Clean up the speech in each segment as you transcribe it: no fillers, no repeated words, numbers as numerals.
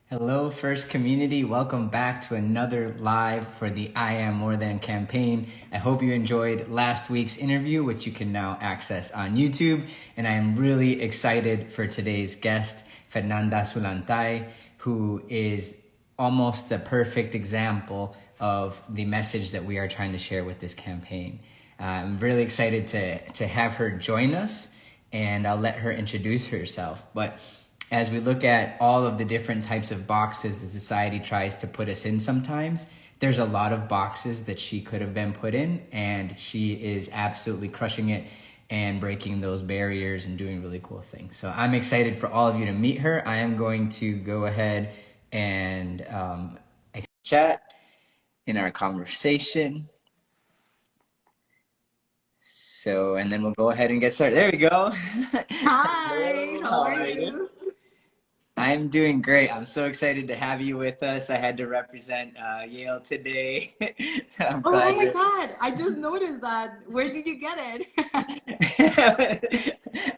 Hello, First Community. Welcome back to another live for the I Am More Than campaign. I hope you enjoyed last week's interview, which you can now access on YouTube. And I am really excited for today's guest, Fernanda Sulantay, who is almost the perfect example of the message that we are trying to share with this campaign. I'm really excited to have her join us, and I'll let her introduce herself. But as we look at all of the different types of boxes that society tries to put us in sometimes, there's a lot of boxes that she could have been put in, and she is absolutely crushing it and breaking those barriers and doing really cool things. So I'm excited for all of you to meet her. I am going to go ahead and chat in our conversation. So, and then we'll go ahead and get started. There we go. Hi, Hello, how how are are you? you? I'm doing great. I'm so excited to have you with us. I had to represent Yale today. I'm Oh glad my you're. God, I just noticed that. Where did you get it?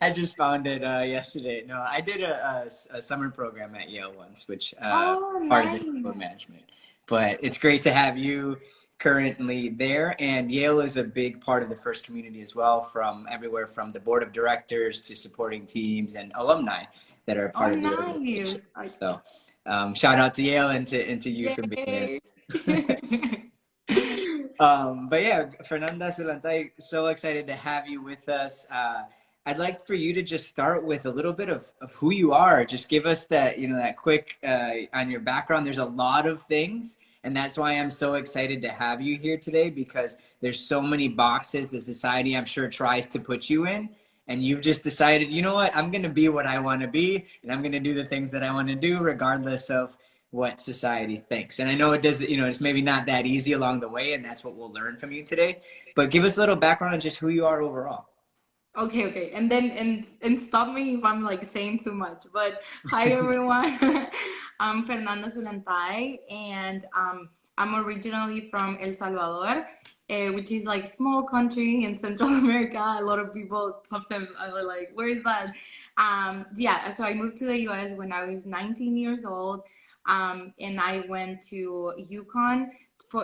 I just found it yesterday. No, I did a summer program at Yale once, which Oh, part of the nice. management. But it's great to have you currently there. And Yale is a big part of the First Community as well, from everywhere from the board of directors to supporting teams and alumni that are Oh, part of the organization. nice. So shout out to Yale and to you for being there. Yay. But yeah, Fernanda Sulantay, so excited to have you with us. I'd like for you to just start with a little bit of who you are. Just give us that, that quick on your background. There's a lot of things, and that's why I'm so excited to have you here today, because there's so many boxes that society, I'm sure, tries to put you in. And you've just decided, you know what, I'm going to be what I want to be, and I'm going to do the things that I want to do, regardless of what society thinks. And I know it does, it's maybe not that easy along the way, and that's what we'll learn from you today. But give us a little background on just who you are overall. Okay. And then and stop me if I'm like saying too much. But hi everyone. I'm Fernanda Sulantay and I'm originally from El Salvador, which is like small country in Central America. A lot of people sometimes are like, where is that? Yeah, so I moved to the US when I was 19 years old. And I went to UConn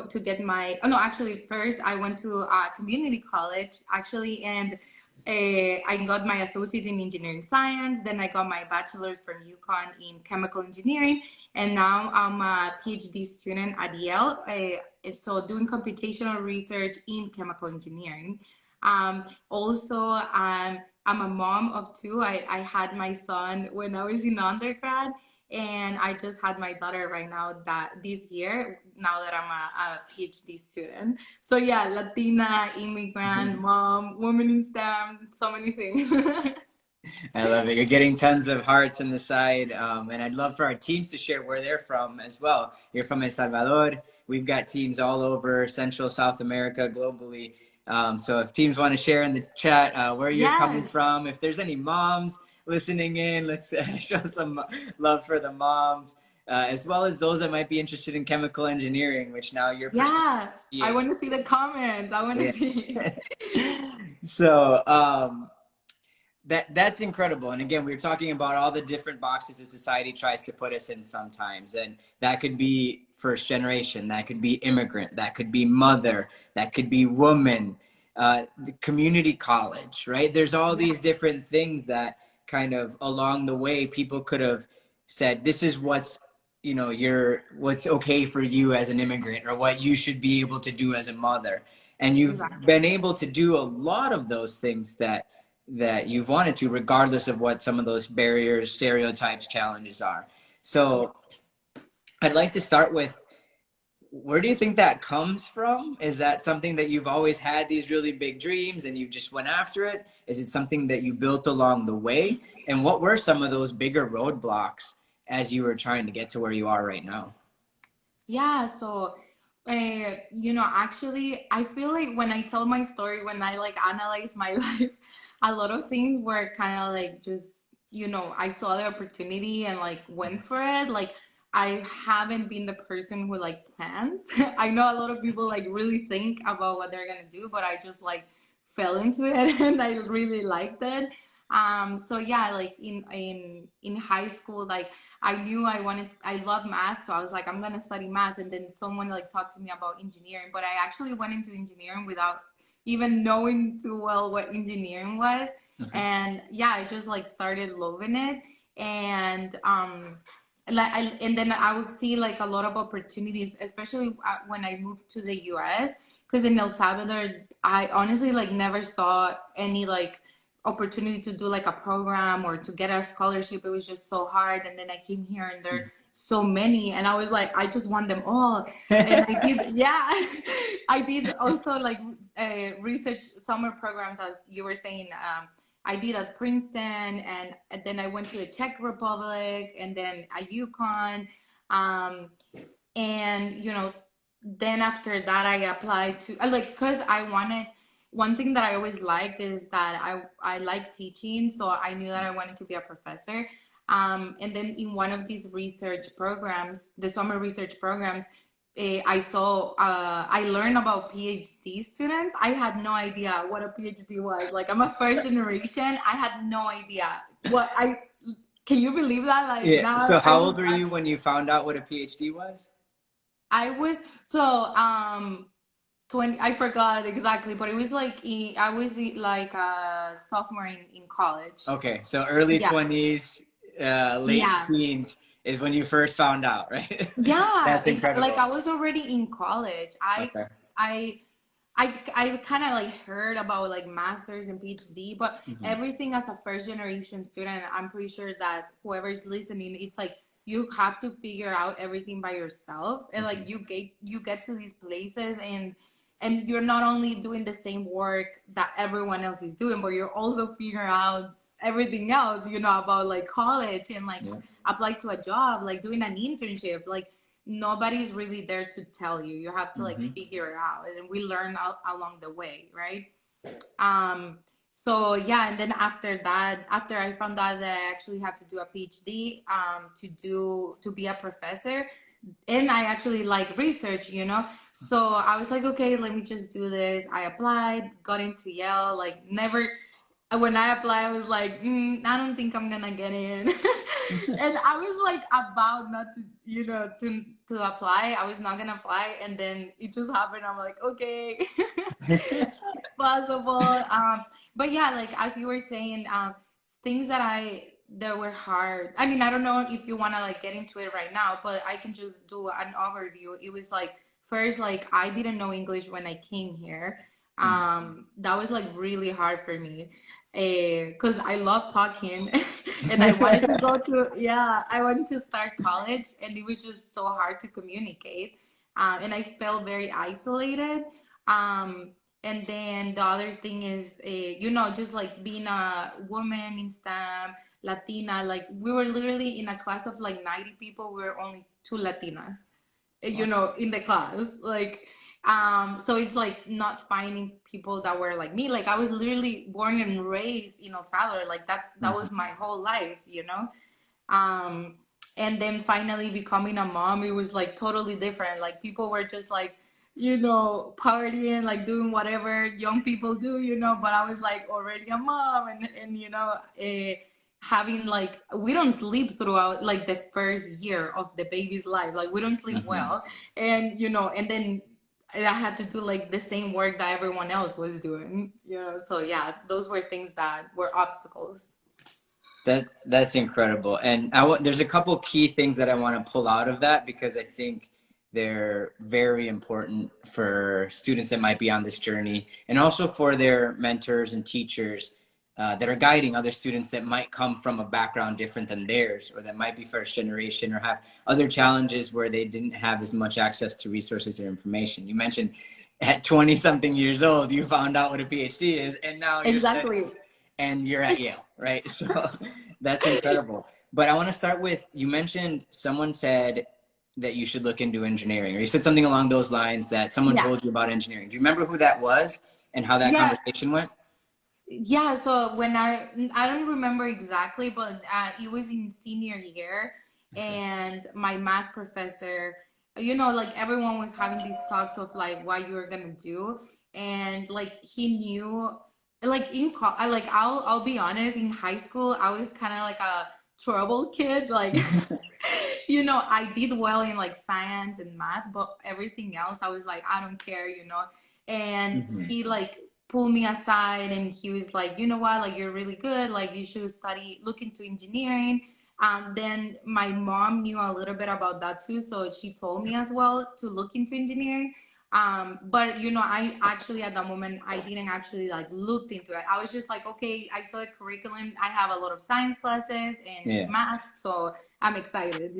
to get my, oh no, actually first I went to community college actually, and I got my associates in engineering science. Then I got my bachelor's from UConn in chemical engineering, and now I'm a PhD student at Yale. So doing computational research in chemical engineering. Also, I'm a mom of two. I had my son when I was in undergrad, and I just had my daughter right now that this year. Now that I'm a PhD student. So yeah, Latina, immigrant, mom, woman in STEM, so many things. I love it. You're getting tons of hearts on the side. And I'd love for our teams to share where they're from as well. You're from El Salvador. We've got teams all over Central, South America, globally. So if teams want to share in the chat where you're coming Yes. from, if there's any moms listening in, let's show some love for the moms, as well as those that might be interested in chemical engineering, which now you're pursuing Yeah. a I PhD. want to see the comments. I want to Yeah. see. So that's incredible. And again, we were talking about all the different boxes that society tries to put us in sometimes. And that could be first generation, that could be immigrant, that could be mother, that could be woman, the community college, right? There's all Yeah, these different things that kind of along the way people could have said, this is what's what's okay for you as an immigrant, or what you should be able to do as a mother. And you've exactly. been able to do a lot of those things that you've wanted to, regardless of what some of those barriers, stereotypes, challenges are. Yeah. So I'd like to start with, where do you think that comes from? Is that something that you've always had, these really big dreams, and you just went after it? Is it something that you built along the way? And what were some of those bigger roadblocks as you were trying to get to where you are right now? Yeah, so actually, I feel like when I tell my story, when I like analyze my life, a lot of things were kind of like just, I saw the opportunity and like went for it. Like I haven't been the person who like plans. I know a lot of people like really think about what they're gonna do, but I just like fell into it and I really liked it. So yeah, like in high school, like I knew I love math, so I was like, I'm gonna study math. And then someone like talked to me about engineering, but I actually went into engineering without even knowing too well what engineering was. Mhm. And yeah, I just like started loving it. And and then I would see like a lot of opportunities, especially when I moved to the US, because in El Salvador, I honestly like never saw any like opportunity to do like a program or to get a scholarship. It was just so hard. And then I came here and there are so many, and I was like, I just want them all. And I did, yeah, I did also like research summer programs, as you were saying. I did at Princeton, and then I went to the Czech Republic, and then at UConn. Um, and then after that I applied to like, because I wanted, one thing that I always liked is that I like teaching, so I knew that I wanted to be a professor. And then in one of these research programs, the summer research programs, I learned about PhD students. I had no idea what a PhD was. Like, I'm a first generation. I had no idea what I can you believe that? Like Yeah. now So how old were you when you found out what a PhD was? I was so 20, I forgot exactly, but it was like I was like a sophomore in college. Okay, so early Yeah. 20s, late Yeah. teens is when you first found out, right? Yeah, That's like I incredible. was already in college. Okay. I I kind of like heard about like masters and PhD, but Hmm. everything as a first generation student, I'm pretty sure that whoever's listening, it's like you have to figure out everything by yourself, and like Hmm. you get to these places, and you're not only doing the same work that everyone else is doing, but you're also figuring out everything else, about like college and like Yeah. apply to a job, like doing an internship. Like nobody's really there to tell you. You have to like Hmm. figure it out, and we learn along the way, right? um so yeah, and then after that, after I found out that I actually had to do a PhD, to be a professor, and I actually like research, so I was like, okay, let me just do this. I applied, got into Yale, like never, when I applied, I was like, I don't think I'm gonna get in. And I was like about not to, to apply. I was not gonna apply, and then it just happened. I'm like, okay, it's possible. But yeah, like as you were saying, things that were hard. I mean, I don't know if you wanna like get into it right now, but I can just do an overview. It was like first, like I didn't know English when I came here. That was like really hard for me, because I love talking, and I wanted to go to, yeah, I wanted to start college, and it was just so hard to communicate, and I felt very isolated. Um, and then the other thing is, just like being a woman in STEM, Latina, like we were literally in a class of like 90 people, we were only two Latinas, Wow. in the class, like, so it's like not finding people that were like me. Like I was literally born and raised in El Salvador, like that was Mhm. my whole life, um and then finally becoming a mom, it was like totally different. Like people were just like, partying, like doing whatever young people do, but I was like already a mom, and having like, we don't sleep throughout like the first year of the baby's life, like we don't sleep Mhm. well, and then I had to do like the same work that everyone else was doing, so yeah, those were things that were obstacles. That's incredible. And there's a couple key things that I want to pull out of that because I think they're very important for students that might be on this journey and also for their mentors and teachers that are guiding other students that might come from a background different than theirs or that might be first generation or have other challenges where they didn't have as much access to resources or information. You mentioned at 20 something years old, you found out what a PhD is and now you're studying Exactly. and you're at Yale, right? So that's incredible. But I want to start with, you mentioned someone said that you should look into engineering, or you said something along those lines that someone Yeah. told you about engineering. Do you remember who that was and how that Yeah. conversation went? Yeah, so when I don't remember exactly, but it was in senior year, Okay. and my math professor, like everyone was having these talks of like what you were gonna do, and like he knew like I'll be honest, in high school I was kind of like a trouble kid, like I did well in like science and math, but everything else I was like, I don't care, and Hmm. he like pulled me aside and he was like, you know what, like you're really good, like you should look into engineering. Then my mom knew a little bit about that too, so she told me as well to look into engineering. But I actually at that moment I didn't actually like looked into it. I was just like, okay, I saw a curriculum. I have a lot of science classes and Yeah. math, so I'm excited.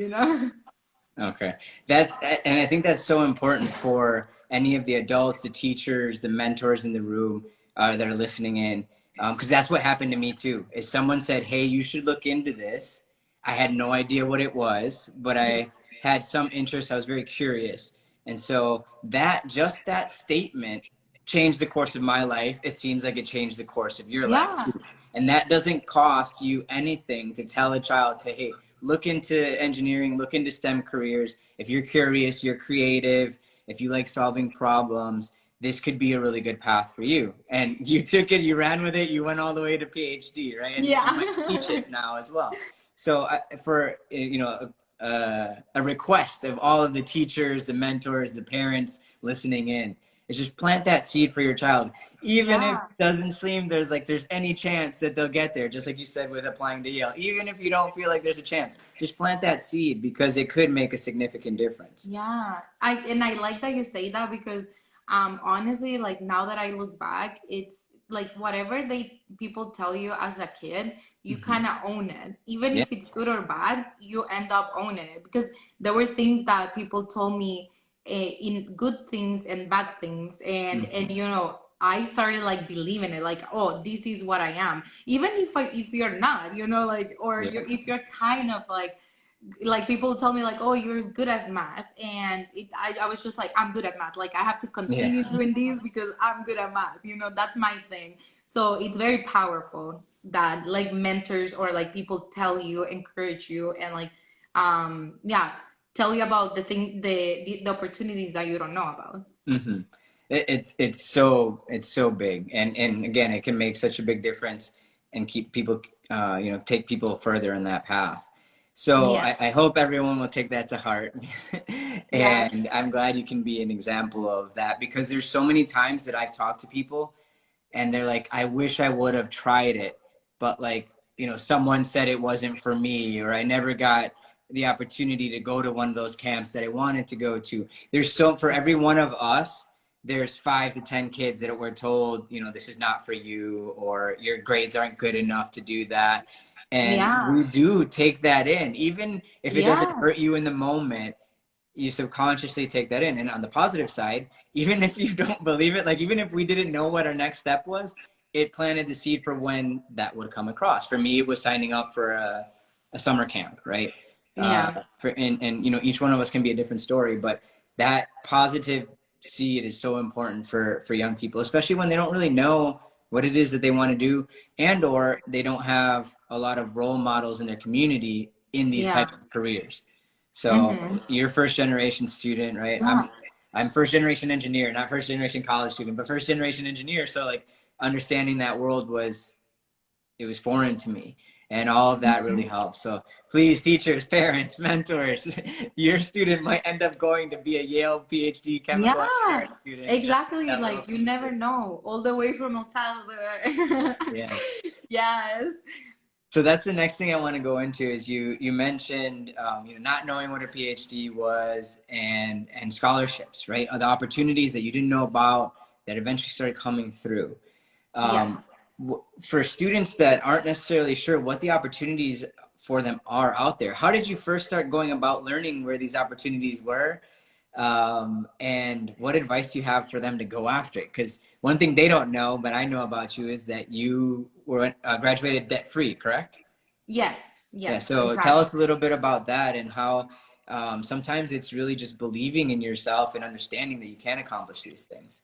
Okay. And I think that's so important for any of the adults, the teachers, the mentors in the room that are listening in. Because that's what happened to me too. Is someone said, "Hey, you should look into this." I had no idea what it was, but Yeah. I had some interest. I was very curious. And so that statement changed the course of my life. It seems like it changed the course of your life Yeah. too. And that doesn't cost you anything to tell a child to, hey, look into engineering, look into STEM careers. If you're curious, you're creative, if you like solving problems, this could be a really good path for you. And you took it, you ran with it, you went all the way to PhD, right? And you might teach Yeah. it now as well. So for a request of all of the teachers, the mentors, the parents listening in, is just plant that seed for your child, even if Yeah. it doesn't seem there's any chance that they'll get there, just like you said with applying to Yale. Even if you don't feel like there's a chance, just plant that seed because it could make a significant difference. Yeah, I like that you say that because honestly, like now that I look back, it's like whatever they people tell you as a kid, you Hmm. kind of own it. Even Yeah. if it's good or bad, you end up owning it because there were things that people told me in good things and bad things, and Hmm. I started like believing it, like, oh, this is what I am, even if you're not, like, or Yeah. if you're kind of like people tell me like, oh, you're good at math, and I was just like, I'm good at math, like I have to Yeah. continue doing this because I'm good at math, that's my thing. So it's very powerful that like mentors or like people tell you, encourage you, and like yeah, tell you about the opportunities that you don't know about. Hmm. It's so big, and again, it can make such a big difference and keep people, take people further in that path. So Yeah. I hope everyone will take that to heart, Yeah. and I'm glad you can be an example of that because there's so many times that I've talked to people and they're like, I wish I would have tried it, but like, someone said it wasn't for me, or I never got the opportunity to go to one of those camps that I wanted to go to. For every one of us, there's 5 to 10 kids that were told, this is not for you, or your grades aren't good enough to do that. And Yeah. we do take that in, even if it doesn't hurt Yes. you in the moment, you subconsciously take that in. And on the positive side, even if you don't believe it, like even if we didn't know what our next step was, it planted the seed for when that would come across. For me, it was signing up for a summer camp, right? Yeah. And each one of us can be a different story, but that positive seed is so important for young people, especially when they don't really know what it is that they want to do, and or they don't have a lot of role models in their community in these Yeah. types of careers. So Mm-hmm. you're first generation student, right? Yeah. I'm first generation engineer, not first generation college student, but first generation engineer. So like understanding that world was foreign to me. And all of that really helps. So please, teachers, parents, mentors, your student might end up going to be a Yale PhD chemical Yeah, engineering student. Just exactly. that little Like you piece. never know. All the way from El Salvador. Yes. Yes. So that's the next thing I want to go into is you mentioned not knowing what a PhD was and scholarships, right? The opportunities that you didn't know about that eventually started coming through. Yes. Um, for students that aren't necessarily sure what the opportunities for them are out there, how did you first start going about learning where these opportunities were? And what advice do you have for them to go after it? Because one thing they don't know, but I know about you, is that you were graduated debt free, correct? Yes. Yeah. Yes. So tell Exactly. us a little bit about that and how sometimes it's really just believing in yourself and understanding that you can accomplish these things.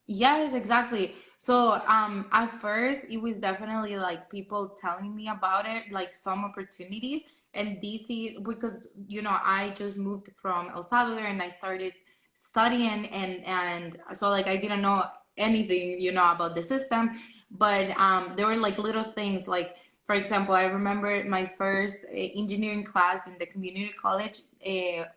Yes, exactly. So, at first it was definitely like people telling me about it, like some opportunities. And DC, because I just moved from El Salvador and I started studying, and so like I didn't know anything, about the system. but there were like little things like, for example, I remember my first engineering class in the community college.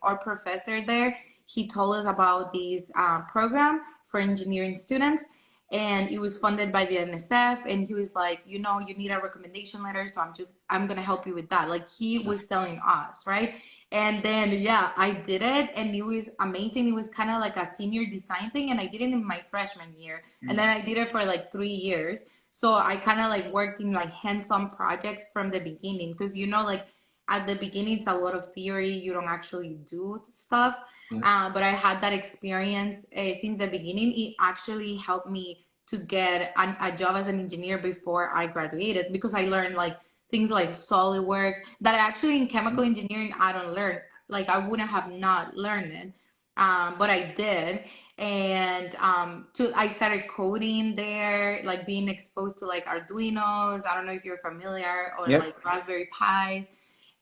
Our professor there, he told us about this program for engineering students, and it was funded by the NSF. And he was like, you know, you need a recommendation letter, so I'm gonna help you with that. Like he was telling us, right? And then yeah, I did it, and it was amazing. It was kind of like a senior design thing, and I did it in my freshman year, and then I did it for like 3 years. So I kind of like worked in like hands-on projects from the beginning, because you know, like at the beginning it's a lot of theory, you don't actually do stuff. But I had that experience since the beginning. It actually helped me to get a job as an engineer before I graduated, because I learned like things like SolidWorks that actually in chemical engineering I don't learn. Like I wouldn't have not learned it, but I did. And I started coding there, like being exposed to like Arduinos. I don't know if you're familiar, or Yep. like Raspberry Pis.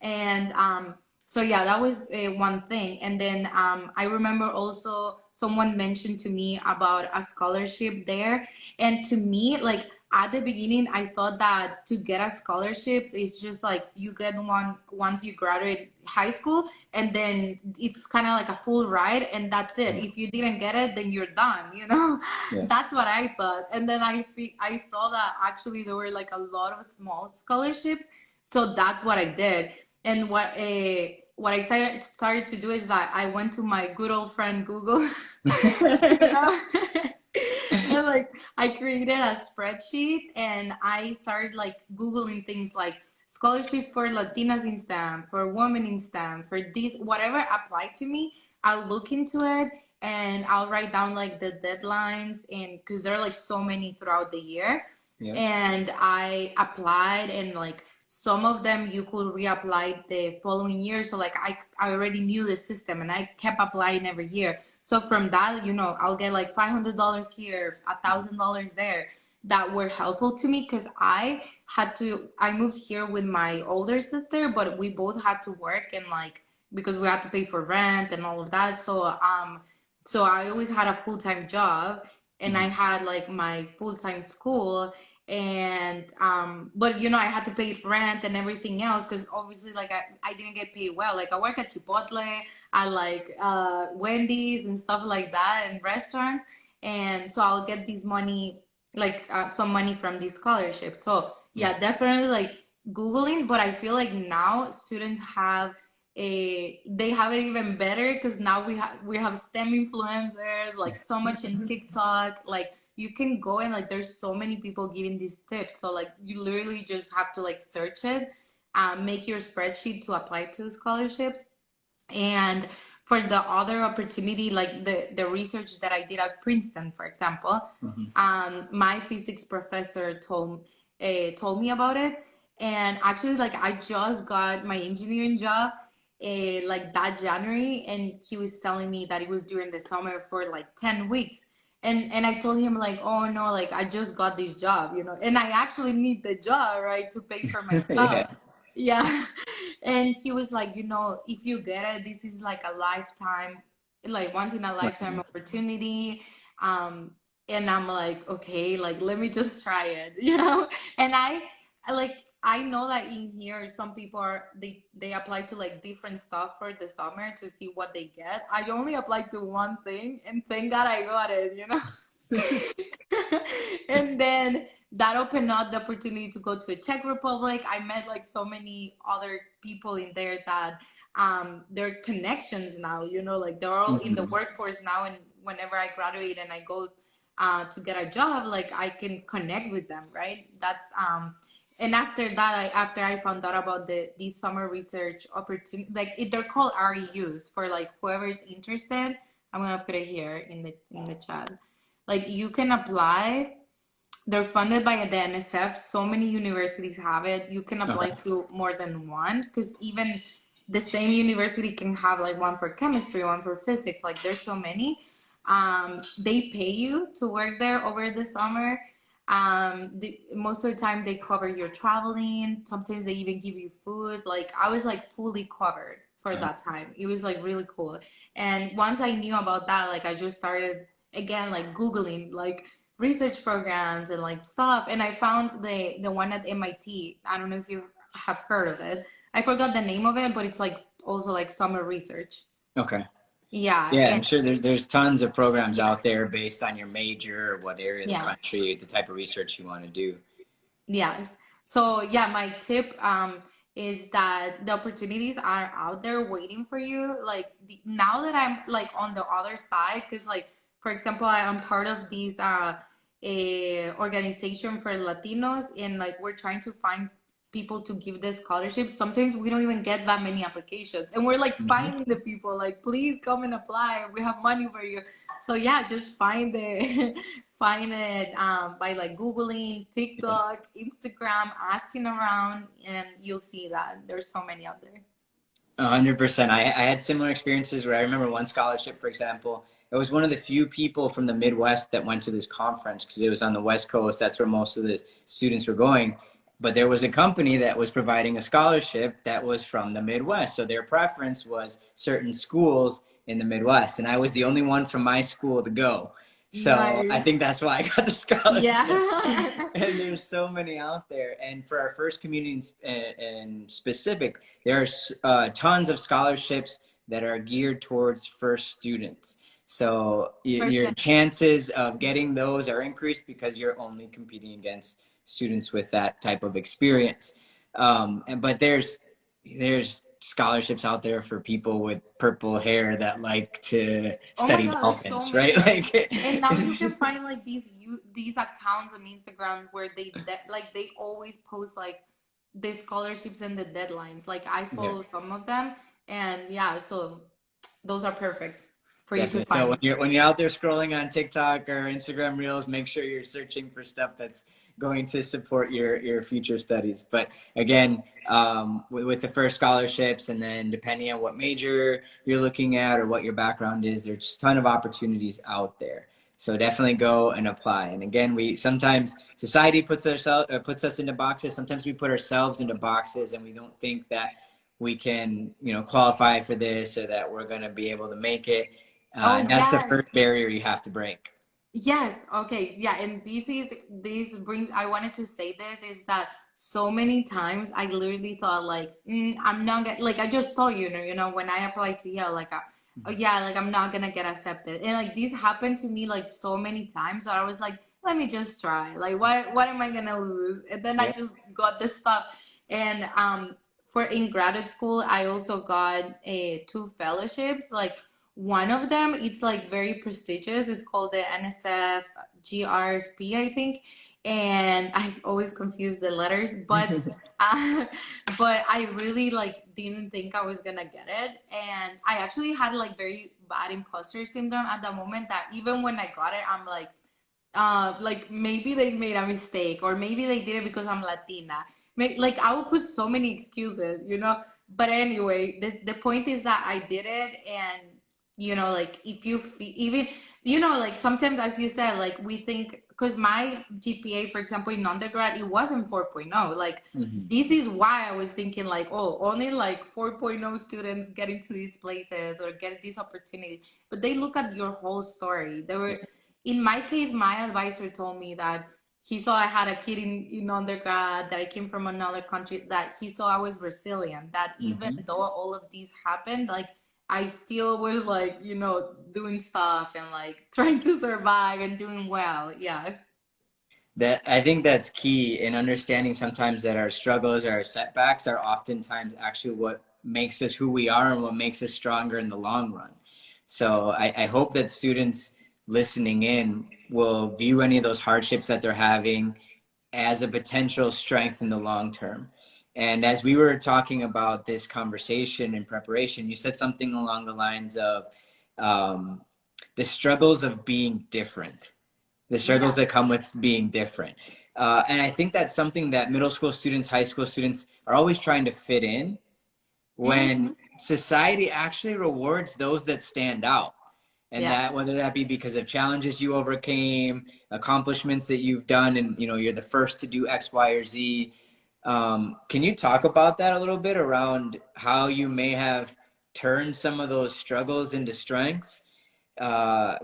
And so yeah, that was one thing. And then I remember also someone mentioned to me about a scholarship there. And to me, like at the beginning, I thought that to get a scholarship is just like you get one once you graduate high school, and then it's kind of like a full ride, and that's it. If you didn't get it, then you're done, you know? Yeah. That's what I thought. And then I saw that actually there were like a lot of small scholarships. So that's what I did. And what I started to do is that I went to my good old friend Google, you know, and like I created a spreadsheet, and I started like Googling things like scholarships for Latinas in STEM, for women in STEM, for this, whatever applied to me. I'll look into it, and I'll write down like the deadlines, and because there are like so many throughout the year. Yeah. And I applied, and like some of them you could reapply the following year. So like I already knew the system, and I kept applying every year. So from that, you know, I'll get like $500 here, $1,000 there, that were helpful to me, because I moved here with my older sister, but we both had to work, and like because we had to pay for rent and all of that. So I always had a full-time job, and I had like my full-time school. And but you know, I had to pay rent and everything else, because obviously like I didn't get paid well. Like I work at Chipotle, I like Wendy's and stuff like that, and restaurants. And so I'll get this money, like some money from these scholarships. So yeah, definitely like Googling. But I feel like now students have they have it even better, because now we have STEM influencers, like so much in TikTok. Like you can go, and like there's so many people giving these tips. So like you literally just have to like search it, make your spreadsheet to apply to scholarships. And for the other opportunity, like the research that I did at Princeton, for example, my physics professor told me about it. And actually, like I just got my engineering job like that January, and he was telling me that it was during the summer for like 10 weeks. And I told him like, oh no, like I just got this job, you know, and I actually need the job, right, to pay for my stuff. Yeah. Yeah. And he was like, you know, if you get it, this is like a lifetime, like once in a lifetime opportunity. Um, and I'm like, okay, like let me just try it, you know? And like I know that in here some people they apply to like different stuff for the summer to see what they get. I only applied to one thing, and thank God I got it, you know? And then that opened up the opportunity to go to the Czech Republic. I met like so many other people in there that they're connections now, you know, like they're all in the workforce now. And whenever I graduate and I go to get a job, like I can connect with them, right? And after that, after I found out about these summer research opportunity, like they're called REUs for like whoever is interested. I'm gonna put it here in the chat. Like you can apply. They're funded by the NSF. So many universities have it. You can apply to more than one, because even the same university can have like one for chemistry, one for physics. Like there's so many. They pay you to work there over the summer. Most of the time they cover your traveling. Sometimes they even give you food. Like I was like fully covered for that time. It was like really cool. And once I knew about that, like I just started again like Googling like research programs and like stuff. And I found the one at MIT. I don't know if you have heard of it. I forgot the name of it, but it's like also like summer research. Okay. Yeah, Yeah, I'm and sure there's tons of programs yeah, out there based on your major, what area of the yeah. country, the type of research you want to do. Yes. So yeah, my tip is that the opportunities are out there waiting for you. Like now that I'm like on the other side, because like for example, I am part of this a organization for Latinos, and like we're trying to find people to give the scholarships. Sometimes we don't even get that many applications, and we're like Hmm. finding the people like, please come and apply. We have money for you. So yeah, just find the find it by like Googling, TikTok, Instagram, asking around, and you'll see that there's so many out there. 100%. I had similar experiences where I remember one scholarship, for example, it was one of the few people from the Midwest that went to this conference because it was on the West Coast. That's where most of the students were going. But there was a company that was providing a scholarship that was from the Midwest. So their preference was certain schools in the Midwest. And I was the only one from my school to go. So I think Nice. that's why I got the scholarship. Yeah. And there's so many out there. And for our first community in specific, there's tons of scholarships that are geared towards first students. So your Person. chances of getting those are increased because you're only competing against students with that type of experience. But there's scholarships out there for people with purple hair that like to Oh my study God, there's so dolphins, right? many. Like, And now you can find like these accounts on Instagram where like they always post like the scholarships and the deadlines. Like I yeah. follow some of them, and yeah, so those are perfect for you to Definitely. So find. when you're out there scrolling on TikTok or Instagram Reels, make sure you're searching for stuff that's going to support your future studies. But again, with the first scholarships, and then depending on what major you're looking at or what your background is, there's a ton of opportunities out there. So definitely go and apply. And again, we sometimes society puts us into boxes. Sometimes we put ourselves into boxes, and we don't think that we can qualify for this or that we're going to be able to make it, Oh and that's the yes. first barrier you have to break. Yes, okay. Yeah, and this brings I wanted to say this is that so many times I literally thought like I'm not gonna like I just told you, when I applied to Yale like oh Mhm. yeah, like I'm not gonna get accepted. And like this happened to me like so many times that I was like, let me just try. Like what am I gonna lose? And then I Yeah. just got this stuff. And for in graduate school I also got two fellowships. Like one of them, it's like very prestigious. It's called the NSF GRFP, I think. And I always confuse the letters, uh, but I really like didn't think I was gonna get it, and I actually had like very bad imposter syndrome at the moment. That even when I got it, I'm like maybe they made a mistake, or maybe they did it because I'm Latina. Like I would put so many excuses. But anyway, the point is that I did it, and like if you even like sometimes, as you said, like we think because my GPA, for example, in undergrad, it wasn't 4.0. Like Mhm. this is why I was thinking like, oh, only like 4.0 students get into these places or get this opportunity. But they look at your whole story. They were in my case, my advisor told me that he saw I had a kid in undergrad, that I came from another country, that he saw I was resilient, that even Mhm. though all of these happened, like I still was like, doing stuff and like trying to survive and doing well. Yeah. That I think that's key in understanding sometimes that our struggles or our setbacks are oftentimes actually what makes us who we are and what makes us stronger in the long run. So I hope that students listening in will view any of those hardships that they're having as a potential strength in the long term. And as we were talking about this conversation in preparation, you said something along the lines of um, the struggles of being different, the struggles Yeah. that come with being different. And I think that's something that middle school students, high school students are always trying to fit in when Hmm. society actually rewards those that stand out. And Yeah. that whether that be because of challenges you overcame, accomplishments that you've done, and you're the first to do X, Y, or Z. Can you talk about that a little bit around how you may have turned some of those struggles into strengths?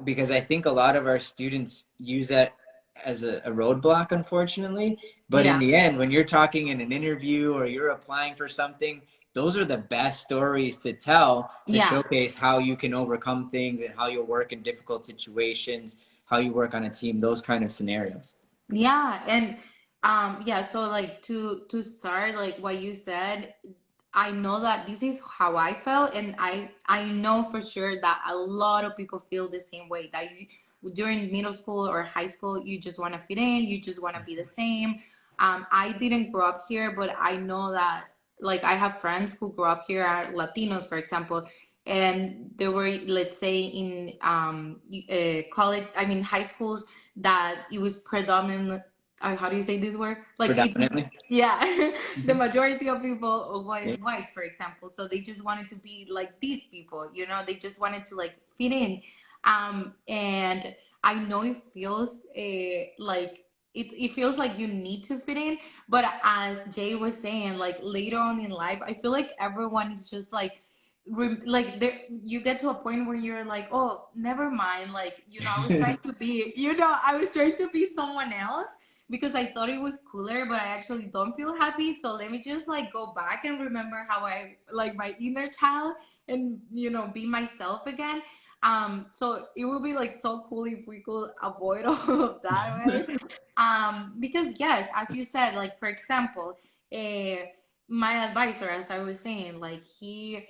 Because I think a lot of our students use that as a roadblock, unfortunately. But in Yeah. the end, when you're talking in an interview or you're applying for something, those are the best stories to tell to Yeah. showcase how you can overcome things and how you'll work in difficult situations, how you work on a team, those kind of scenarios. Yeah, and yeah, so like to start like what you said, I know that this is how I felt, and I know for sure that a lot of people feel the same way, that you, during middle school or high school, you just want to fit in, you just want to be the same. I didn't grow up here, but I know that like I have friends who grew up here, are Latinos, for example, and they were, let's say, in college, I mean high schools, that it was predominant, how do you say this word, like it, Predominantly. yeah, the Mhm. majority of people was Yeah. white, for example, so they just wanted to be like these people, you know, they just wanted to like fit in. And I know it feels like it feels like you need to fit in, but as Jay was saying, like later on in life, I feel like everyone is just like like there, you get to a point where you're like, oh, never mind, like, you know, I was trying to be, you know, I was trying to be someone else because I thought it was cooler, but I actually don't feel happy, so let me just like go back and remember how I like my inner child, and you know, be myself again. So it would be like so cool if we could avoid all of that, right? Because yes, as you said, like for example, uh, my advisor, as I was saying, like he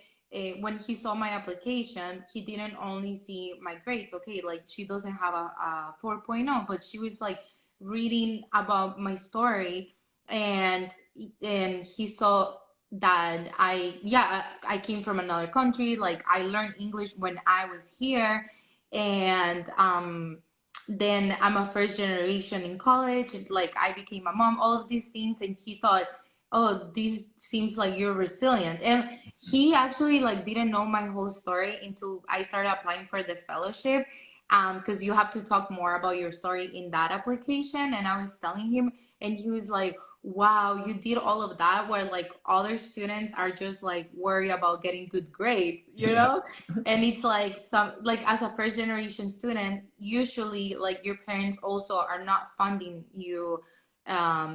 when he saw my application, he didn't only see my grades. Okay, like she doesn't have a 4.0, but she was like reading about my story, and he saw that I came from another country. Like I learned English when I was here, and then I'm a first generation in college. And, like I became a mom, all of these things, and he thought, oh, this seems like you're resilient. And he actually like didn't know my whole story until I started applying for the fellowship, because you have to talk more about your story in that application. And I was telling him, and he was like, wow, you did all of that, where like other students are just like worried about getting good grades, you Yeah. know? And it's like some, like as a first generation student, usually like your parents also are not funding you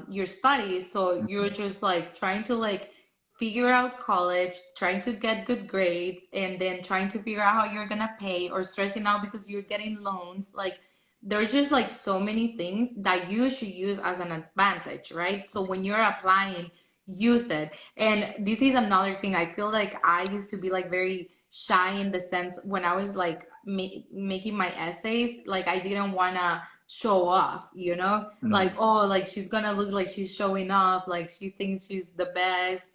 your studies, so you're just like trying to like figure out college, trying to get good grades, and then trying to figure out how you're gonna pay, or stressing out because you're getting loans. Like there's just like so many things that you should use as an advantage, right? So when you're applying, use it. And this is another thing, I feel like I used to be like very shy, in the sense when I was like making my essays, like I didn't want to show off, you know, like, Mhm. oh, like she's gonna look like she's showing off, like she thinks she's the best.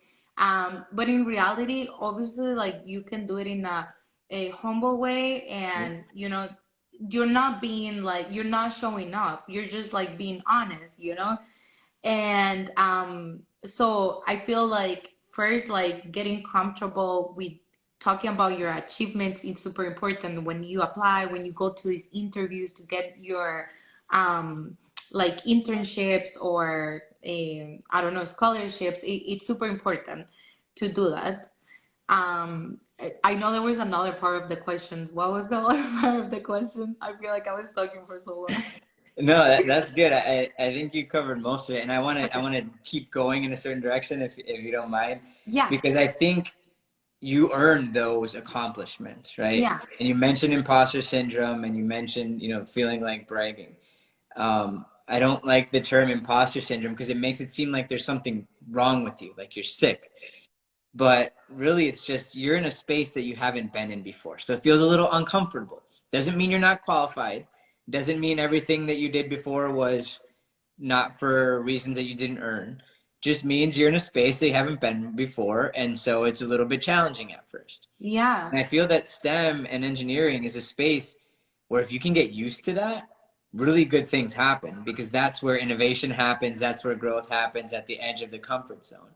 But in reality, obviously, like you can do it in a humble way, Yeah. and you know, you're not being like, you're not showing off, you're just like being honest, you know. And so I feel like first, like getting comfortable with talking about your achievements is super important when you apply, when you go to these interviews to get your like internships or I don't know, scholarships. It's super important to do that. I know there was another part of the questions. What was the other part of the question? I feel like I was talking for so long. No, that's good. I think you covered most of it, and I Okay. want to keep going in a certain direction if you don't mind, Yeah. because I think you earned those accomplishments, right? Yeah. And you mentioned imposter syndrome, and you mentioned feeling like bragging. I don't like the term imposter syndrome because it makes it seem like there's something wrong with you, like you're sick. But really, it's just you're in a space that you haven't been in before, so it feels a little uncomfortable. Doesn't mean you're not qualified. Doesn't mean everything that you did before was not for reasons that you didn't earn. Just means you're in a space that you haven't been before, and so it's a little bit challenging at first. Yeah. And I feel that STEM and engineering is a space where if you can get used to that, really good things happen because that's where innovation happens, that's where growth happens at the edge of the comfort zone.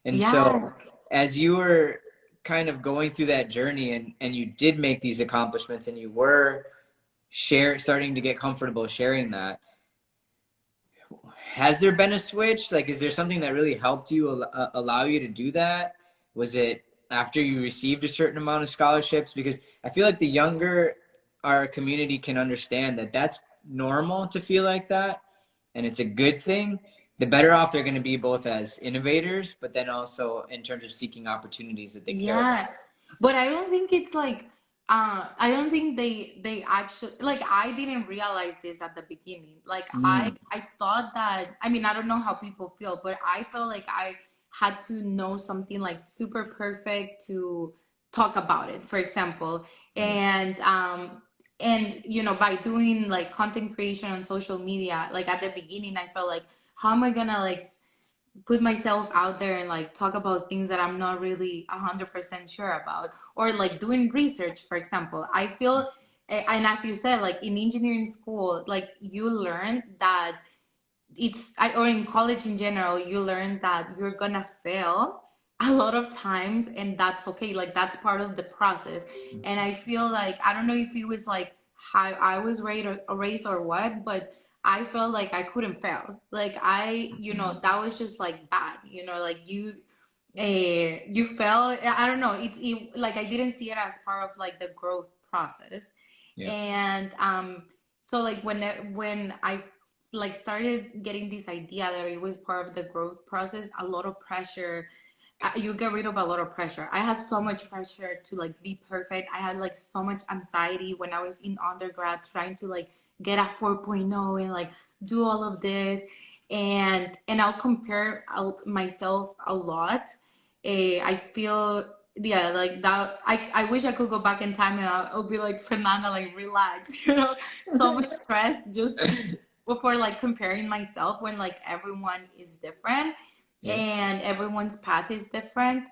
And so Yes. as you were kind of going through that journey and you did make these accomplishments and you were starting to get comfortable sharing that, has there been a switch? Like, is there something that really helped you allow you to do that? Was it after you received a certain amount of scholarships? Because I feel like the younger our community can understand that that's normal to feel like that, and it's a good thing, the better off they're going to be both as innovators, but then also in terms of seeking opportunities that they care about. Yeah, but I don't think it's like I don't think they actually like I didn't realize this at the beginning. Like Mm, I thought that I mean I don't know how people feel, but I felt like I had to know something like super perfect to talk about it, for example. yeah. And you know, by doing like content creation on social media, like at the beginning I felt like how am I gonna like put myself out there and like talk about things that I'm not really 100% sure about, or like doing research, for example. I feel, and as you said, like in engineering school, like you learn that or in college in general, you learn that you're gonna fail a lot of times, and that's okay. Like that's part of the process. And I feel like I don't know if it was like how I was raised or what, but I felt like I couldn't fail. Like you know, that was just like bad. You know, like you fell. I don't know. It like I didn't see it as part of like the growth process, Yeah. and so like when I like started getting this idea that it was part of the growth process, a lot of pressure. You get rid of a lot of pressure. I had so much pressure to like be perfect. I had like so much anxiety when I was in undergrad trying to like get a 4.0 and like do all of this, and I'll compare myself a lot. I feel yeah like that I wish I could go back in time and I'll be like Fernanda, like relax, you know, so much stress just before like comparing myself when like everyone is different Yeah. and everyone's path is different.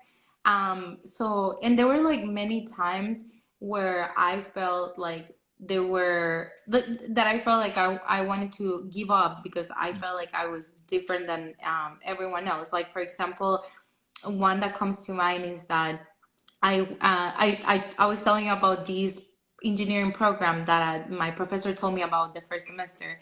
So and there were like many times where I felt like that I felt like I wanted to give up because I felt like I was different than everyone else. Like for example, one that comes to mind is that I was telling you about these engineering program that my professor told me about the first semester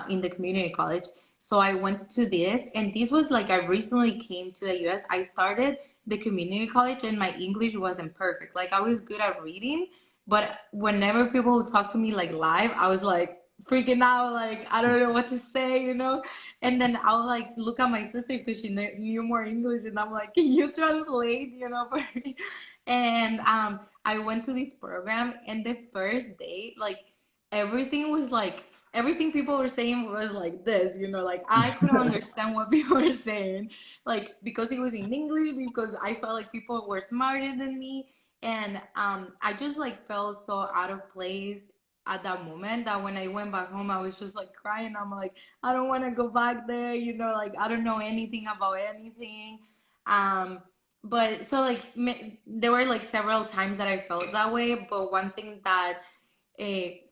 in the community college. So I went to this, and this was like I recently came to the US. I started the community college, and my English wasn't perfect. Like I was good at reading, but whenever people would talk to me like live, I was like freaking out, like I don't know what to say, you know. And then I'll like look at my sister because she knew more English, and I'm like, can you translate, you know, for me? And I went to this program, and the first day, like everything was like everything people were saying was like this, you know, like I couldn't understand what people were saying, like because it was in English, because I felt like people were smarter than me, and I just like felt so out of place at that moment that when I went back home, I was just like crying. I'm like, I don't want to go back there, you know, like I don't know anything about anything. Um, but so like there were like several times that I felt that way, but one thing that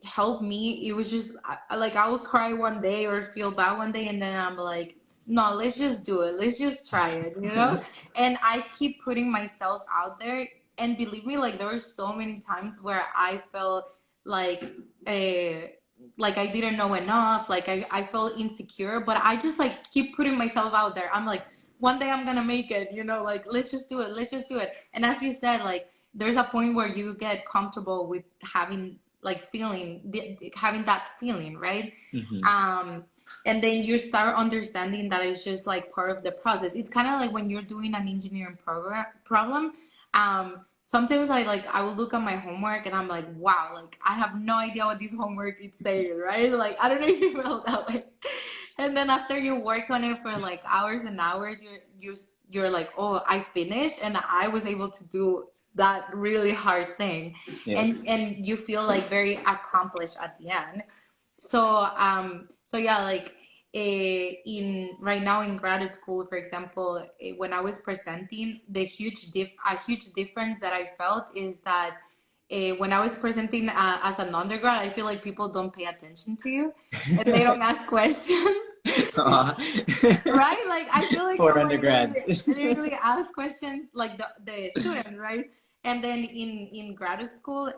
helped me, it was just like I would cry one day or feel bad one day, and then I'm like, no, let's just do it, let's just try it, you know. And I keep putting myself out there, and believe me, like there were so many times where I felt like uh, like I didn't know enough, like I felt insecure, but I just like keep putting myself out there. I'm like, one day I'm gonna make it, you know, like let's just do it, let's just do it. And as you said, like there's a point where you get comfortable with having like having that feeling, right? Hmm. um and then you start understanding that it's just like part of the process. It's kind of like when you're doing an engineering problem. Sometimes I will look at my homework and I'm like, wow, like I have no idea what this homework is saying, right? Like I don't know if you felt that way. And then after you work on it for like hours and hours, you're like, oh, I finished and I was able to do that really hard thing. Yeah. And you feel like very accomplished at the end. So yeah, like in right now in graduate school, for example, when I was presenting, a huge difference that I felt is that when I was presenting as an undergrad, I feel like people don't pay attention to you and they don't ask questions. Aw. Right? Like I feel like For people undergrads. literally ask questions, like the students, right? And then in graduate school,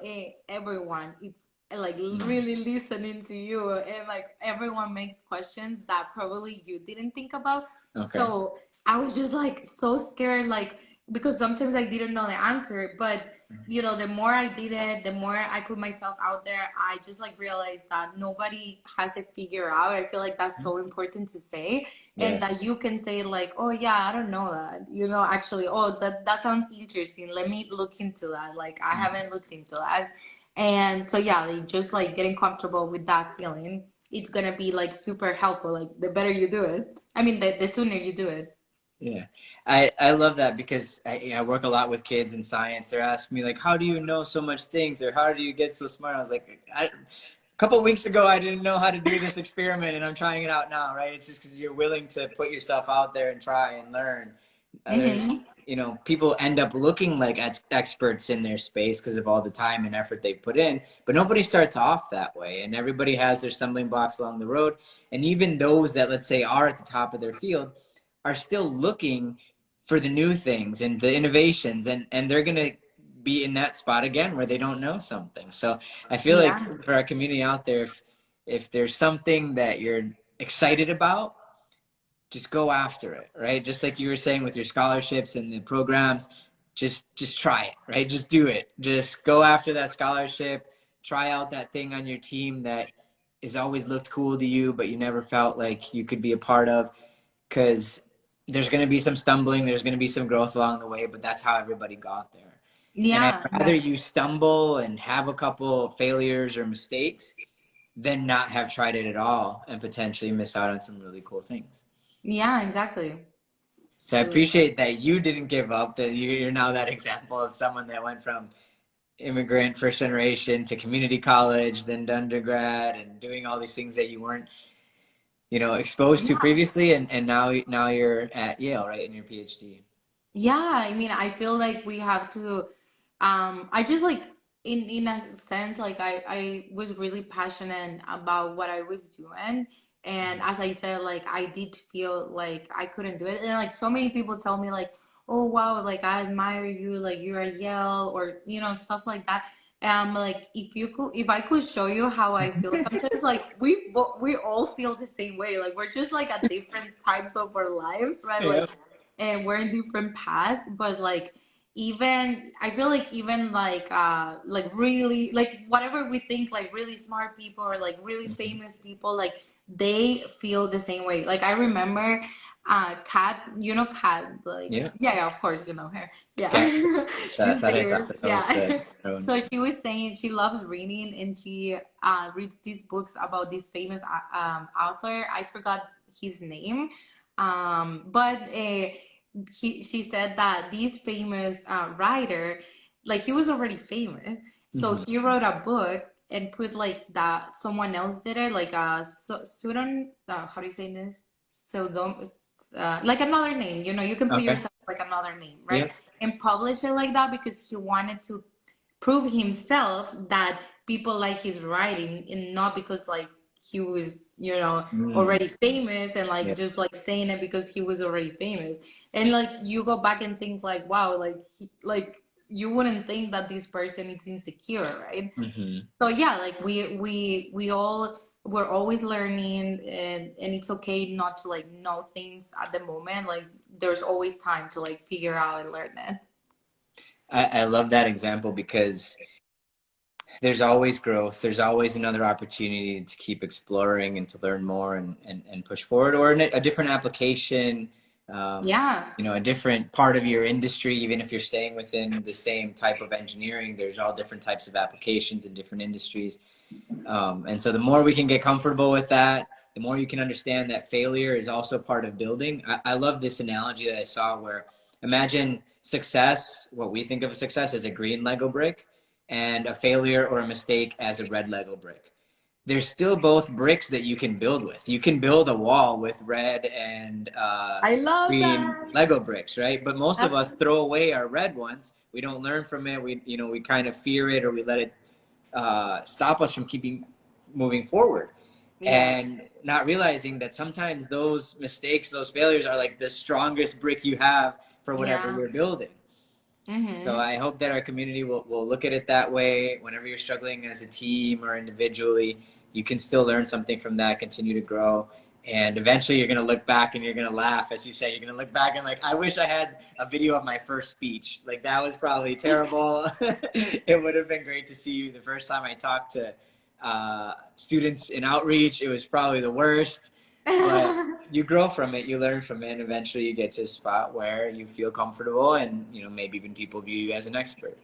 everyone it's like really listening to you, and like everyone makes questions that probably you didn't think about. Okay. So I was just like so scared, like because sometimes I didn't know the answer, but the more I did it, the more I put myself out there, I just like realized that nobody has it figured out. I feel like that's so important to say, and Yes. that you can say like, oh yeah, I don't know that, actually, oh that sounds interesting. Let me look into that. Like I haven't looked into that, and so yeah, like, just like getting comfortable with that feeling, it's gonna be like super helpful. Like the better you do it, I mean, the sooner you do it. Yeah, I love that because I work a lot with kids in science. They're asking me like, "How do you know so much things?" or "How do you get so smart?" I was like, a couple of weeks ago, I didn't know how to do this experiment, and I'm trying it out now, right? It's just because you're willing to put yourself out there and try and learn. There's, Mm-hmm. people end up looking like experts in their space because of all the time and effort they put in, but nobody starts off that way, and everybody has their stumbling blocks along the road. And even those that, let's say, are at the top of their field are still looking for the new things and the innovations, and they're going to be in that spot again where they don't know something. So I feel like Yeah. for our community out there, if there's something that you're excited about, just go after it, right? Just like you were saying with your scholarships and the programs, just try it, right? Just do it. Just go after that scholarship. Try out that thing on your team that has always looked cool to you, but you never felt like you could be a part of, because there's going to be some stumbling, there's going to be some growth along the way, but that's how everybody got there. And I'd Yeah, rather yeah, you stumble and have a couple failures or mistakes than not have tried it at all and potentially miss out on some really cool things. yeah, exactly. So I True. appreciate that you didn't give up, that you're now that example of someone that went from immigrant first generation to community college, then to undergrad, and doing all these things that you weren't, exposed to Yeah. previously, and now you're at Yale, right, in your PhD. Yeah, I mean, I feel like we have to I just like in a sense like I was really passionate about what I was doing, and as I said, like I did feel like I couldn't do it, and like so many people tell me like, "Oh wow, like I admire you, like you're at Yale," or stuff like that. And I'm like, if I could show you how I feel sometimes, like we all feel the same way. Like we're just like at different times of our lives, right? Yeah. Like, and we're in different paths, but like even I feel like even like really like whatever we think like really smart people or like really Mhm. famous people, like they feel the same way. Like I remember Kat, Kat, like Yeah. yeah, yeah, of course you know her. Okay. Yeah. She's famous. That was the Yeah. So she was saying she loves reading, and she reads these books about this famous author. I forgot his name. But she said that this famous writer, like he was already famous, so Mhm. he wrote a book and put like that someone else did it, like a pseudonym. How do you say this? Pseudom, like another name. You can put Okay. yourself like another name, right? Yep. And publish it like that because he wanted to prove himself that people like his writing, and not because like he was Mm. already famous, and like Yeah. just like saying it because he was already famous. And like you go back and think like, wow, like like you wouldn't think that this person is insecure, right? Hmm. So yeah, like we all we're always learning, and it's okay not to like know things at the moment. Like there's always time to like figure out and learn it. I love that example because there's always growth. There's always another opportunity to keep exploring and to learn more and push forward, or a different application, Yeah. a different part of your industry. Even if you're staying within the same type of engineering, there's all different types of applications in different industries. And so the more we can get comfortable with that, the more you can understand that failure is also part of building. I love this analogy that I saw where, imagine success, what we think of as success, as a green Lego brick, and a failure or a mistake as a red Lego brick. There's still both bricks that you can build with. You can build a wall with red and I love green that. Lego bricks, right? But most of That's, us throw away our red ones. We don't learn from it. We kind of fear it, or we let it stop us from keeping moving forward, yeah. and not realizing that sometimes those mistakes, those failures, are like the strongest brick you have for whatever Yeah. you're building. So Mm-hmm. I hope that our community will look at it that way. Whenever you're struggling as a team or individually, you can still learn something from that, continue to grow, And eventually you're going to look back and you're going to laugh. As you say, you're going to look back and like, I wish I had a video of my first speech. Like, that was probably terrible. It would have been great to see you the first time I talked to students in outreach. It was probably the worst, but you grow from it, you learn from it, and eventually you get to a spot where you feel comfortable, and maybe even people view you as an expert.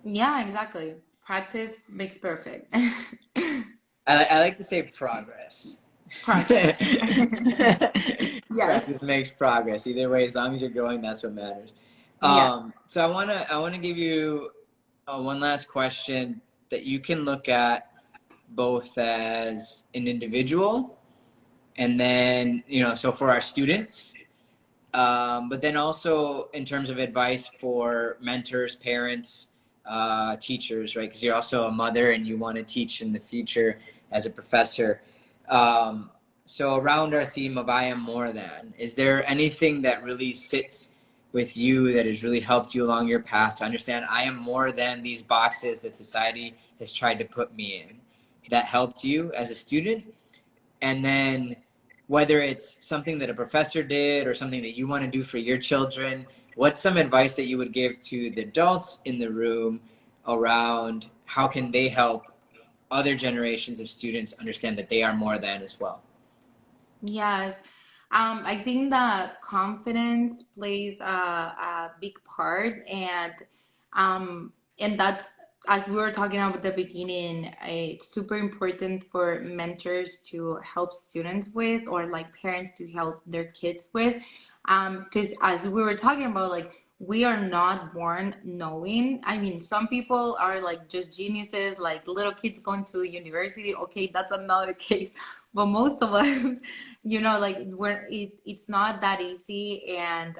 Yeah, exactly. Practice makes perfect. I like to say progress. Practice. Yes. Practice makes progress. Either way, as long as you're growing, that's what matters. Yeah. So I wanna give you one last question that you can look at both as an individual, and then so for our students, but then also in terms of advice for mentors, parents, teachers, right? Because you're also a mother and you want to teach in the future as a professor. So around our theme of I am more than, is there anything that really sits with you that has really helped you along your path to understand I am more than these boxes that society has tried to put me in, that helped you as a student? And then whether it's something that a professor did or something that you want to do for your children, what's some advice that you would give to the adults in the room around how can they help other generations of students understand that they are more than as well? Yes. I think that confidence plays a big part, and that's, as we were talking about at the beginning, it's super important for mentors to help students with, or like parents to help their kids with, because as we were talking about, like we are not born knowing. I mean, some people are like just geniuses, like little kids going to university. Okay, that's another case, but most of us, like it's not that easy, and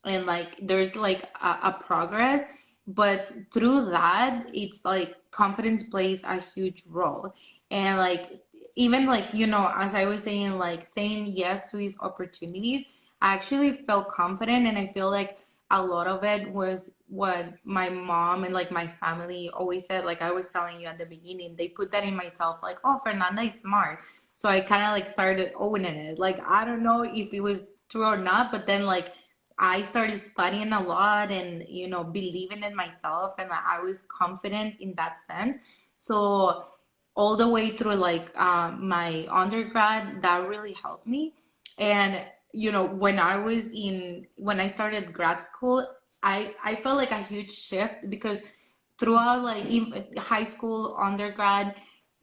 like there's like a progress, but through that it's like confidence plays a huge role. And like, even like, as I was saying, like saying yes to these opportunities, I actually felt confident, and I feel like a lot of it was what my mom and like my family always said. Like I was telling you at the beginning, they put that in myself, like, oh, Fernanda is smart. So I kind of like started owning it. Like I don't know if it was true or not, but then like I started studying a lot, and believing in myself, and I was confident in that sense. So all the way through like my undergrad, that really helped me. And when I started grad school, I felt like a huge shift, because throughout like high school, undergrad,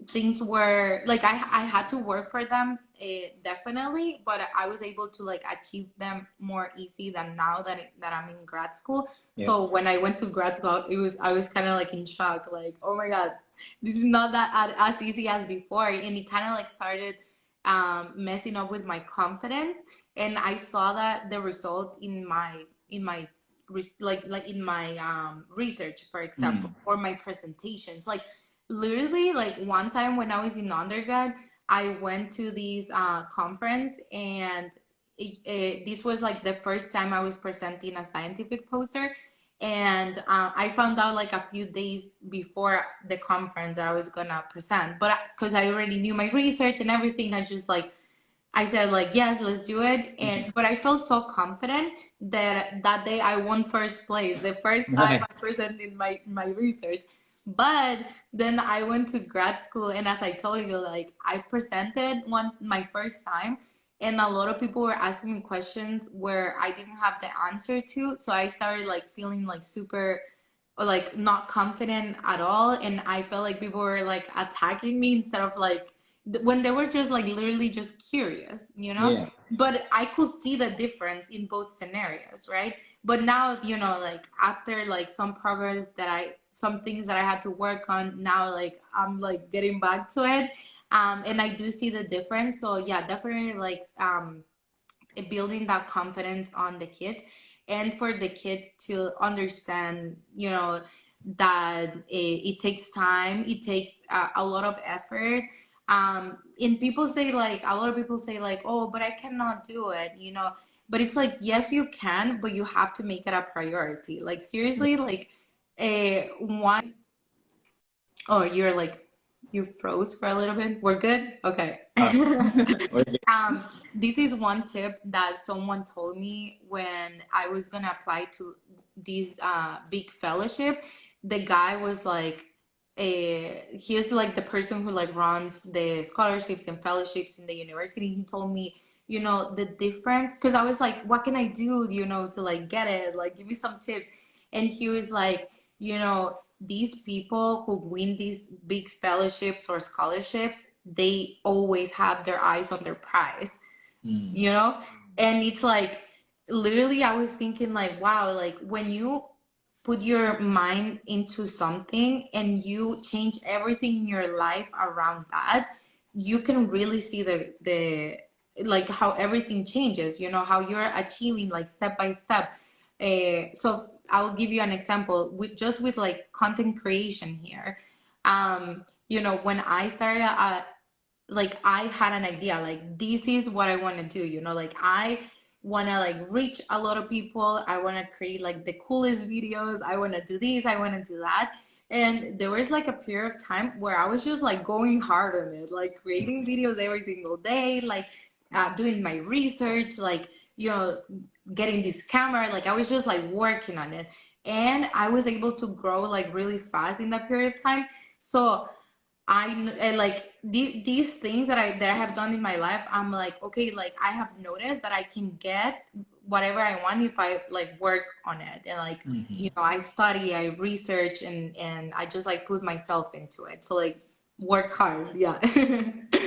things were like I had to work for them, definitely, but I was able to like achieve them more easy than now that I'm in grad school. Yeah. So when I went to grad school, I was kind of like in shock, like, oh my God, this is not that as easy as before. And it kind of like started messing up with my confidence. And I saw that the result like in my research, for example, Mm. or my presentations. Like literally, like one time when I was in undergrad, I went to this conference, and this was like the first time I was presenting a scientific poster. And I found out like a few days before the conference that I was gonna present, but because I already knew my research and everything, I said like, yes, let's do it. And but I felt so confident that that day I won first place, the first time Nice. I presented my research. But then I went to grad school, and as I told you, like I presented one my first time, and a lot of people were asking me questions where I didn't have the answer to. So I started like feeling like super, or like not confident at all, and I felt like people were like attacking me instead of like when they were just like literally just curious. Yeah. But I could see the difference in both scenarios, right? But now, like after like some things that I had to work on, now like I'm like getting back to it. And I do see the difference. So yeah, definitely like building that confidence on the kids, and for the kids to understand, that it takes time, it takes a lot of effort. And a lot of people say like, oh, but I cannot do it. But it's like, yes, you can, but you have to make it a priority, like seriously, like one. Oh, you're like You froze for a little bit. We're good? Okay. Uh, we're good. This is one tip that someone told me when I was gonna apply to this big fellowship. The guy was like, he is like the person who like runs the scholarships and fellowships in the university. He told me, you know, the difference, because I was like, what can I do, you know, to like get it? Like, give me some tips. And he was like, you know, these people who win these big fellowships or scholarships, they always have their eyes on their prize, Mm. you know? And it's like, literally, I was thinking, like, wow, like when you put your mind into something and you change everything in your life around that, you can really see the like how everything changes, you know, how you're achieving like step by step. So I'll give you an example with just with like content creation here. You know, when I started, like I had an idea, like this is what I want to do, you know, like I want to like reach a lot of people. I want to create like the coolest videos. I want to do this, I want to do that. And there was like a period of time where I was just like going hard on it, like creating videos every single day, like doing my research, like, you know, getting this camera, like I was just like working on it. And I was able to grow like really fast in that period of time. So like these things that I have done in my life, I'm like, okay, like I have noticed that I can get whatever I want if I like work on it, and like, Mhm. you know, I study, I research, and I just like put myself into it. So like work hard, yeah.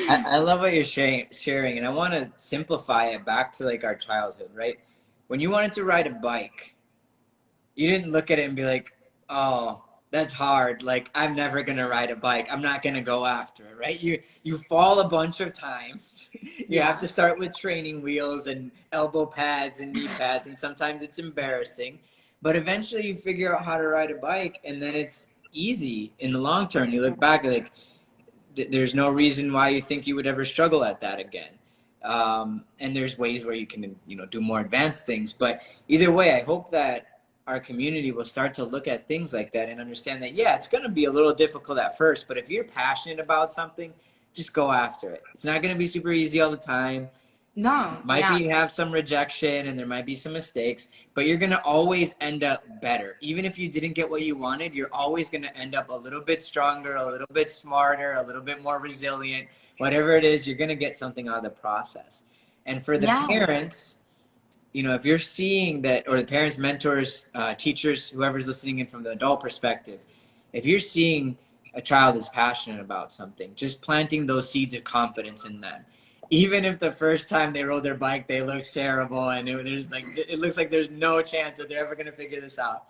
I love what you're sharing, and I want to simplify it back to like our childhood, right? When you wanted to ride a bike, you didn't look at it and be like, "Oh, that's hard. Like I'm never gonna ride a bike. I'm not gonna go after it." Right? You fall a bunch of times. You have Yeah, to start with training wheels and elbow pads and knee pads, and sometimes it's embarrassing. But eventually, you figure out how to ride a bike, and then it's easy in the long term. You look back like there's no reason why you think you would ever struggle at that again. And there's ways where you can, you know, do more advanced things. But either way, I hope that our community will start to look at things like that and understand that, yeah, it's going to be a little difficult at first, but if you're passionate about something, just go after it. It's not going to be super easy all the time. no, Might yeah, be have some rejection and there might be some mistakes, but you're going to always end up better. Even if you didn't get what you wanted, you're always going to end up a little bit stronger, a little bit smarter, a little bit more resilient. Whatever it is, you're going to get something out of the process. And for the yes, parents, you know, if you're seeing that, or the parents, mentors, teachers, whoever's listening in from the adult perspective, if you're seeing a child is passionate about something, just planting those seeds of confidence in them. Even if the first time they rode their bike, they looked terrible and it looks like there's no chance that they're ever going to figure this out.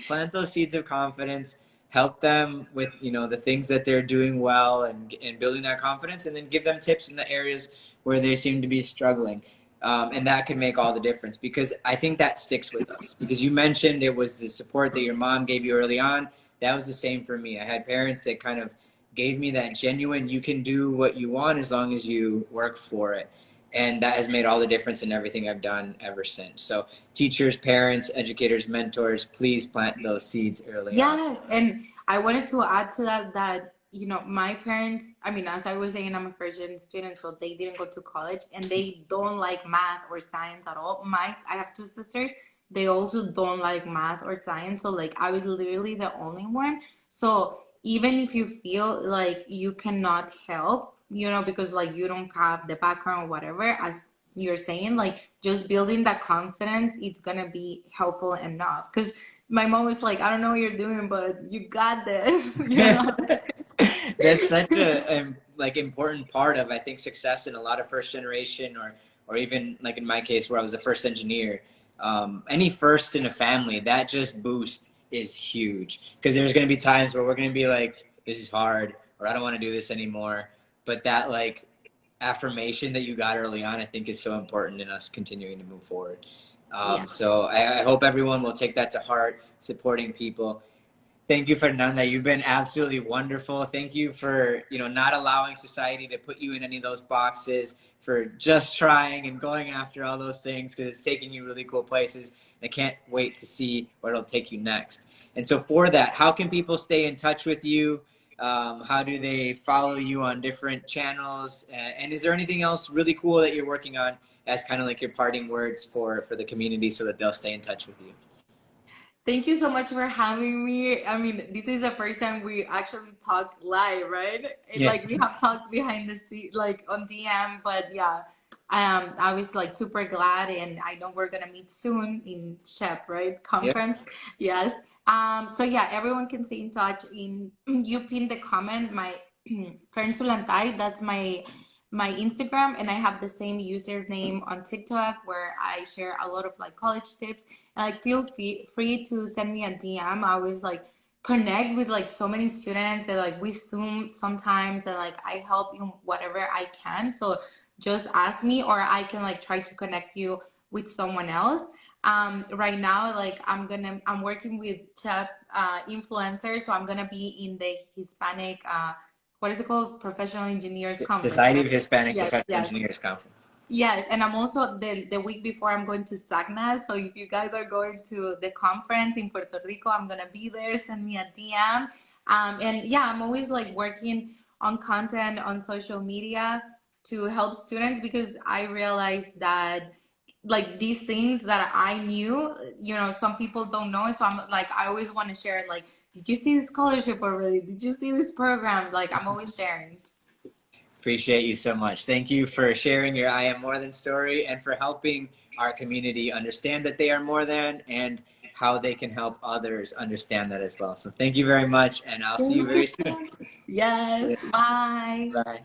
Plant those seeds of confidence, help them with, you know, the things that they're doing well and building that confidence, and then give them tips in the areas where they seem to be struggling. And that can make all the difference, because I think that sticks with us. Because you mentioned it was the support that your mom gave you early on. That was the same for me. I had parents that kind of gave me that genuine, you can do what you want as long as you work for it. And that has made all the difference in everything I've done ever since. So teachers, parents, educators, mentors, please plant those seeds early on. yes. And I wanted to add to that that, you know, my parents, I mean, as I was saying, I'm a first gen student, so they didn't go to college and they don't like math or science at all. I have two sisters. They also don't like math or science. So like I was literally the only one. So even if you feel like you cannot help, you know, because like you don't have the background or whatever, as you're saying, like just building that confidence, it's gonna be helpful enough. Because my mom was like, I don't know what you're doing, but you got this, you know? That's such a like important part of, I think, success in a lot of first generation, or even like in my case where I was the first engineer. Any first in a family, that just boost is huge, because there's going to be times where we're going to be like, this is hard, or I don't want to do this anymore. But that like affirmation that you got early on, I think, is so important in us continuing to move forward. Yeah. So I hope everyone will take that to heart, supporting people. Thank you, Fernanda. You've been absolutely wonderful. Thank you for, you know, not allowing society to put you in any of those boxes, for just trying and going after all those things, because it's taking you really cool places. I can't wait to see where it'll take you next. And so for that, how can people stay in touch with you? How do they follow you on different channels? And is there anything else really cool that you're working on as kind of like your parting words for the community so that they'll stay in touch with you? Thank you so much for having me. I mean, this is the first time we actually talk live, right? Yeah. Like we have talked behind the scene, like on DM, but yeah, I was like super glad, and I know we're gonna meet soon in SHEP, right? Yeah. Conference, yes. So yeah, everyone can stay in touch. In you pin the comment, my Fernanda Sulantay, that's my Instagram, and I have the same username on TikTok where I share a lot of like college tips. And like feel free to send me a DM. I always like connect with like so many students, and like we Zoom sometimes, and like I help you whatever I can. So just ask me, or I can like try to connect you with someone else. Right now, like I'm working with chef influencers, so I'm gonna be in the Hispanic what is it called, professional engineers conference, Society right? of Hispanic Yes, Professional yes. Engineers Conference. Yes, and I'm also the week before I'm going to SACNAS. So if you guys are going to the conference in Puerto Rico, I'm gonna be there. Send me a DM. And yeah, I'm always like working on content on social media to help students, because I realized that like these things that I knew, some people don't know. So I'm like, I always want to share. Like, did you see this scholarship already? Did you see this program? Like, I'm always sharing. Appreciate you so much. Thank you for sharing your I Am More Than story and for helping our community understand that they are more than and how they can help others understand that as well. So thank you very much, and I'll see you very Thank soon. you. Yes. Bye. Bye.